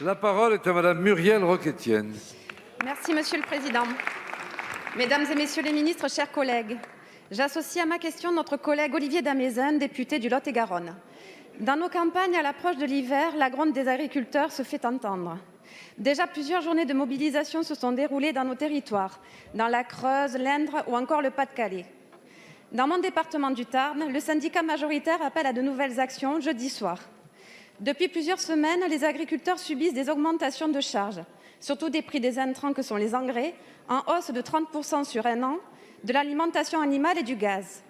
La parole est à Madame Muriel Roch-Etienne. Merci, Monsieur le Président. Mesdames et Messieurs les ministres, chers collègues, j'associe à ma question notre collègue Olivier Damézin, député du Lot-et-Garonne. Dans nos campagnes, à l'approche de l'hiver, la gronde des agriculteurs se fait entendre. Déjà, plusieurs journées de mobilisation se sont déroulées dans nos territoires, dans la Creuse, l'Indre ou encore le Pas-de-Calais. Dans mon département du Tarn, le syndicat majoritaire appelle à de nouvelles actions jeudi soir. Depuis plusieurs semaines, les agriculteurs subissent des augmentations de charges, surtout des prix des intrants que sont les engrais, en hausse de 30% sur un an, de l'alimentation animale et du gaz.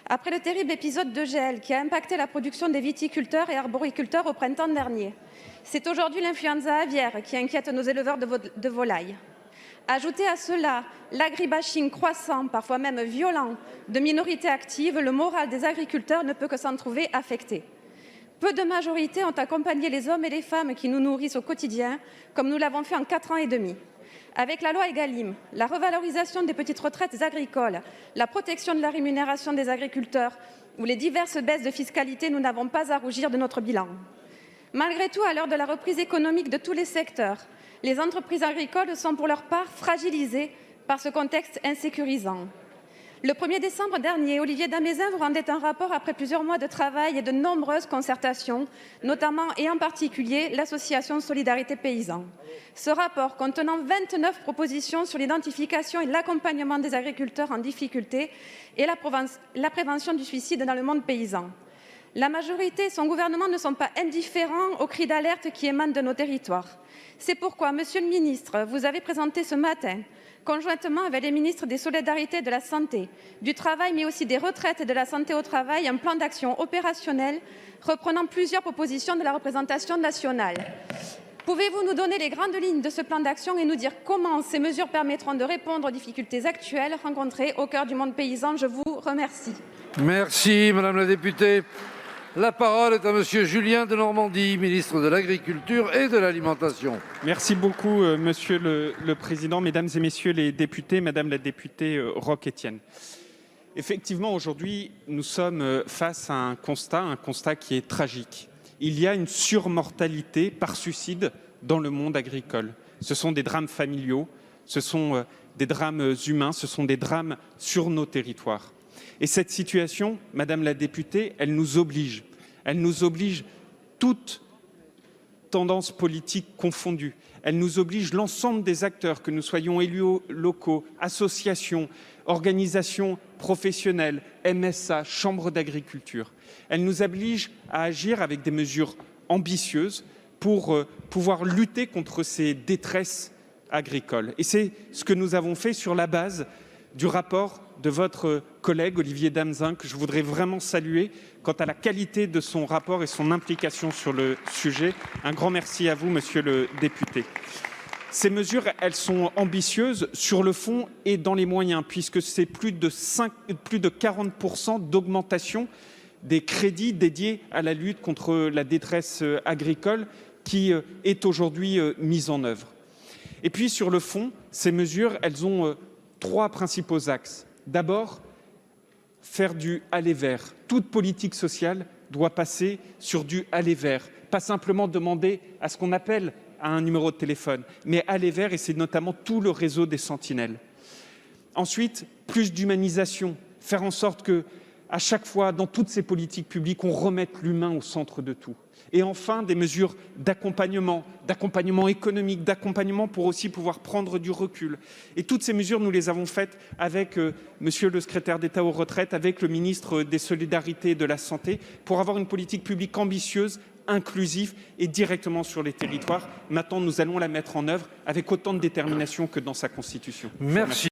Après le terrible épisode de gel qui a impacté la production des viticulteurs et arboriculteurs au printemps dernier, c'est aujourd'hui l'influenza aviaire qui inquiète nos éleveurs de volailles. Ajoutez à cela l'agribashing croissant, parfois même violent, de minorités actives, le moral des agriculteurs ne peut que s'en trouver affecté. Peu de majorités ont accompagné les hommes et les femmes qui nous nourrissent au quotidien, comme nous l'avons fait en 4 ans et demi. Avec la loi Egalim, la revalorisation des petites retraites agricoles, la protection de la rémunération des agriculteurs ou les diverses baisses de fiscalité, nous n'avons pas à rougir de notre bilan. Malgré tout, à l'heure de la reprise économique de tous les secteurs, les entreprises agricoles sont pour leur part fragilisées par ce contexte insécurisant. Le 1er décembre dernier, Olivier Damézin vous rendait un rapport après plusieurs mois de travail et de nombreuses concertations, notamment et en particulier l'association Solidarité Paysans. Ce rapport, contenant 29 propositions sur l'identification et l'accompagnement des agriculteurs en difficulté et la prévention du suicide dans le monde paysan. La majorité et son gouvernement ne sont pas indifférents aux cris d'alerte qui émanent de nos territoires. C'est pourquoi, Monsieur le ministre, vous avez présenté ce matin, conjointement avec les ministres des Solidarités et de la Santé, du Travail, mais aussi des Retraites et de la Santé au Travail, un plan d'action opérationnel reprenant plusieurs propositions de la représentation nationale. Pouvez-vous nous donner les grandes lignes de ce plan d'action et nous dire comment ces mesures permettront de répondre aux difficultés actuelles rencontrées au cœur du monde paysan? Je vous remercie. Merci, Madame la députée. La parole est à Monsieur Julien Denormandie, ministre de l'Agriculture et de l'Alimentation. Merci beaucoup, Monsieur le Président, Mesdames et Messieurs les députés, Madame la députée Roch-Etienne. Effectivement, aujourd'hui, nous sommes face à un constat qui est tragique. Il y a une surmortalité par suicide dans le monde agricole. Ce sont des drames familiaux, ce sont des drames humains, ce sont des drames sur nos territoires. Et cette situation, Madame la députée, elle nous oblige toutes tendances politiques confondues. Elle nous oblige l'ensemble des acteurs, que nous soyons élus locaux, associations, organisations professionnelles, MSA, chambres d'agriculture. Elle nous oblige à agir avec des mesures ambitieuses pour pouvoir lutter contre ces détresses agricoles. Et c'est ce que nous avons fait sur la base du rapport de votre collègue Olivier Damézin, que je voudrais vraiment saluer quant à la qualité de son rapport et son implication sur le sujet. Un grand merci à vous, Monsieur le député. Ces mesures, elles sont ambitieuses sur le fond et dans les moyens, puisque c'est plus de 40% d'augmentation des crédits dédiés à la lutte contre la détresse agricole qui est aujourd'hui mise en œuvre. Et puis sur le fond, ces mesures, elles ont 3 principaux axes. D'abord, faire du aller vers. Toute politique sociale doit passer sur du aller vers. Pas simplement demander à ce qu'on appelle à un numéro de téléphone, mais aller vers, et c'est notamment tout le réseau des sentinelles. Ensuite, plus d'humanisation. Faire en sorte que, à chaque fois, dans toutes ces politiques publiques, on remette l'humain au centre de tout. Et enfin, des mesures d'accompagnement économique, d'accompagnement pour aussi pouvoir prendre du recul. Et toutes ces mesures, nous les avons faites avec Monsieur le secrétaire d'État aux retraites, avec le ministre des Solidarités et de la Santé, pour avoir une politique publique ambitieuse, inclusive et directement sur les territoires. Maintenant, nous allons la mettre en œuvre avec autant de détermination que dans sa Constitution. Merci.